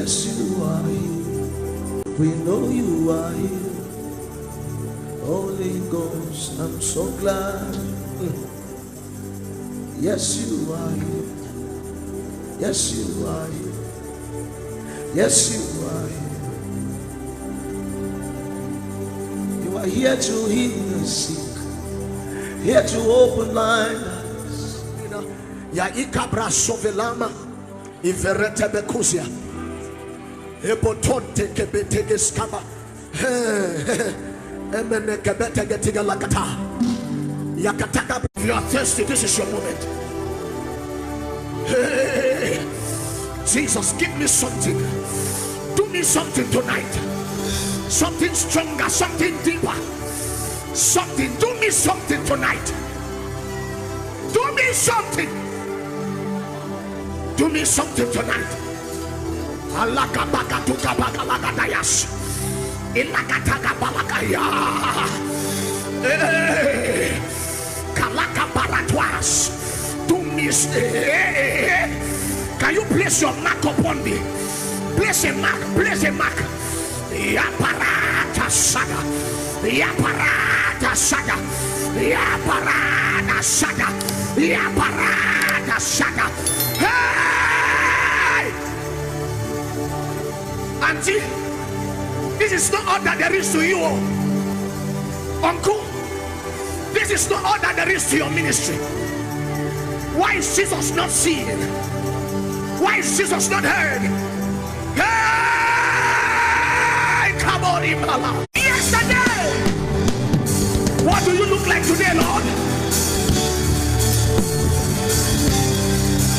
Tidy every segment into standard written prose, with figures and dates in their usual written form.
Yes, you are here. We know you are here. Holy Ghost, I'm so glad. Yes, you are here. Yes, you are here. Yes, you are here. You are here to heal the sick, here to open blind eyes. Ya ikabra sovelama iverete bekusia ebotonte kebetege skaba emene kebetege tiga lakata yakataka. If you are thirsty, this is your moment. Hey, Jesus, give me something. Do me something tonight. Something stronger, something deeper, something. Do me something tonight. Do me something. Do me something tonight. Alaka baka tuka baka lagadayas. Ilakataka balakaya. Kalaka baratwas. Do me. Can you place your mark upon me? Place a mark. Place a mark. Yaparata saga. Yaparata saga. Yaparata saga. Yaparata saga. Hey! Auntie, this is not all that there is to you. Uncle, this is not all that there is to your ministry. Why is Jesus not seen? Why is Jesus not heard? Hey! Come on, Imala. Yesterday! What do you look like today, Lord?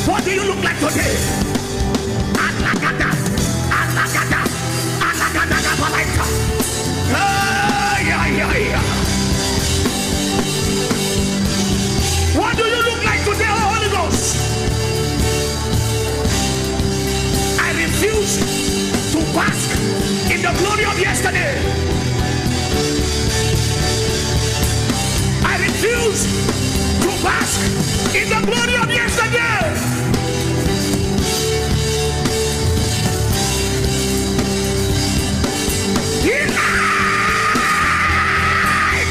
What do you look like today? Alagada, alagada, alagada, balaika. What do you look like today, Holy Ghost? I refuse to bask in the glory of yesterday. I refuse to bask in the glory of yesterday.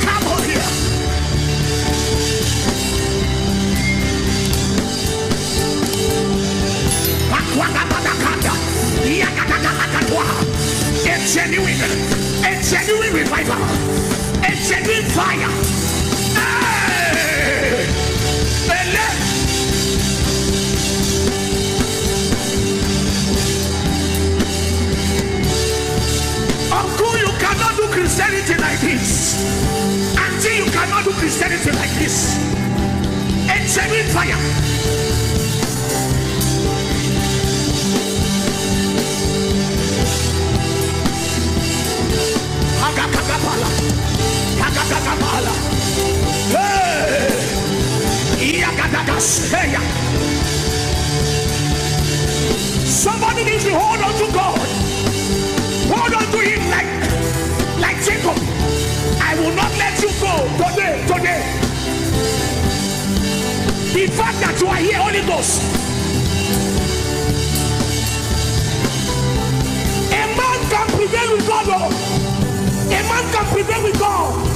Come on here. A genuine revival, a genuine fire. Hey! Uncle, you cannot do Christianity like this. Auntie, you cannot do Christianity like this. A genuine fire. Somebody needs to hold on to God. Hold on to him like Jacob. I will not let you go today. The fact that you are here, Holy Ghost. A man can prevail with God. A man can prevail with God.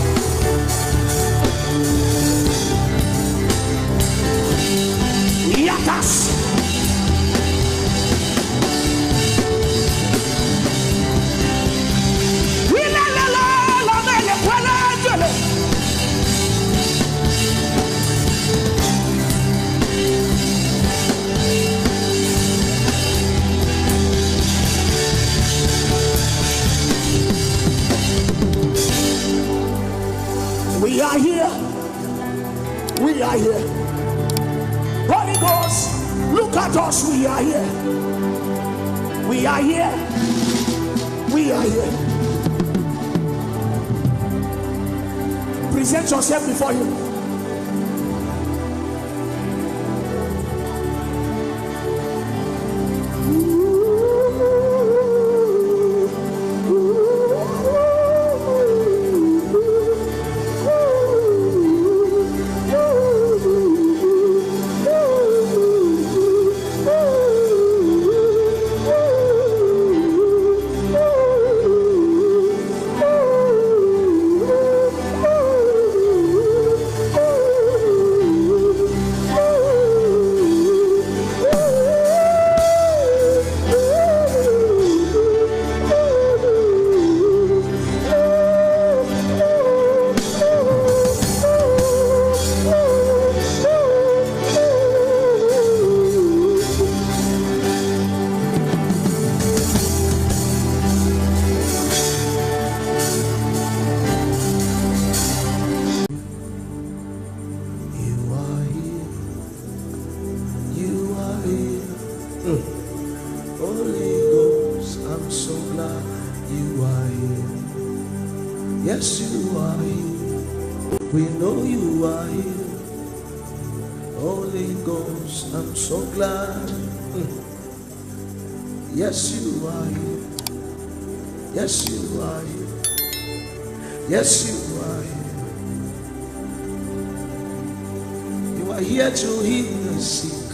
Yatas. We are here. We are here. Holy Ghost, look at us. We are here. We are here. We are here. Present yourself before him. are here. Yes, you are here. We know you are here. Holy Ghost, I'm so glad. Yes, you are here. Yes, you are here. Yes, you are here. You are here to heal the sick,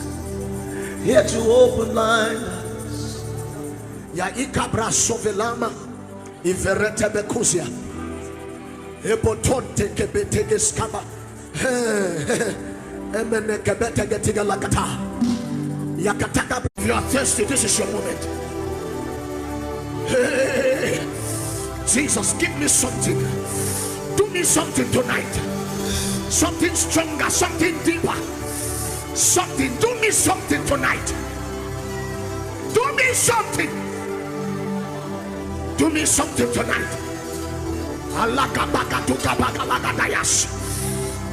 here to open blind eyes. Ya ikabra sovelama iverete bekusia ebotonte kebetege skaba emene kebete getiga lakata yakataka. If you are thirsty, this is your moment. Hey, Jesus, give me something. Do me something tonight. Something stronger, something deeper, something. Do me something tonight. Do me something. Do me something tonight. Alaka baka tuka baka laka dayas.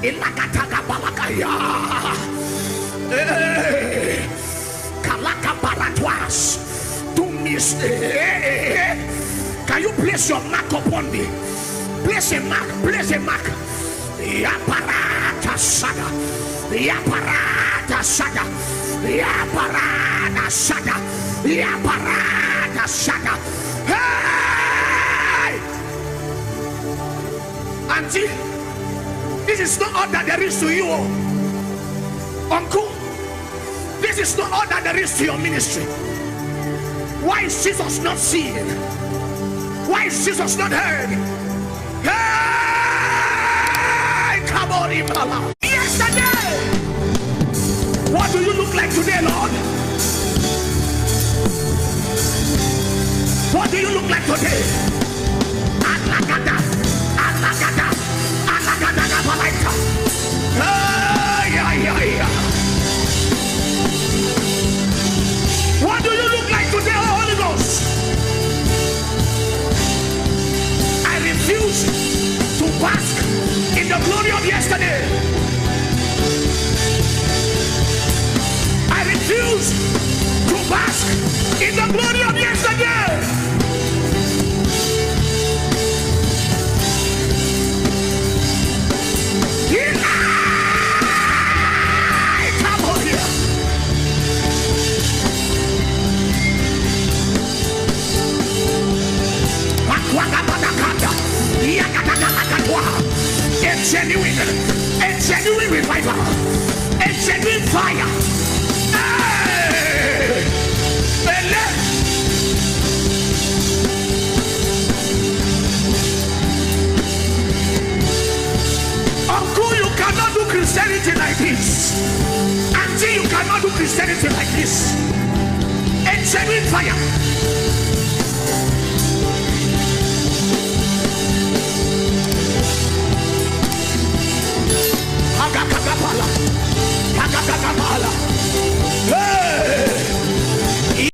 Ilakataka balakaya. Kalaka baratwas. Do me. Can you place your mark upon me? Place a mark. Place a mark. Yaparata saga. Yaparata saga. Yaparata saga. Yaparata saga. Hey! Auntie, this is not all that there is to you. Uncle, this is not all that there is to your ministry. Why is Jesus not seen? Why is Jesus not heard? Hey! Come on, Impala. Yesterday! What do you look like today, Lord? What do you look like today? Alagada, alagada, alagada, alagada. What do you look like today, Holy Ghost? I refuse to bask in the glory of yesterday. I refuse to bask in the glory of yesterday. Come on here. A genuine revival, a genuine fire. Hey! Uncle, you cannot do Christianity like this. Auntie, you cannot do Christianity like this. A genuine fire.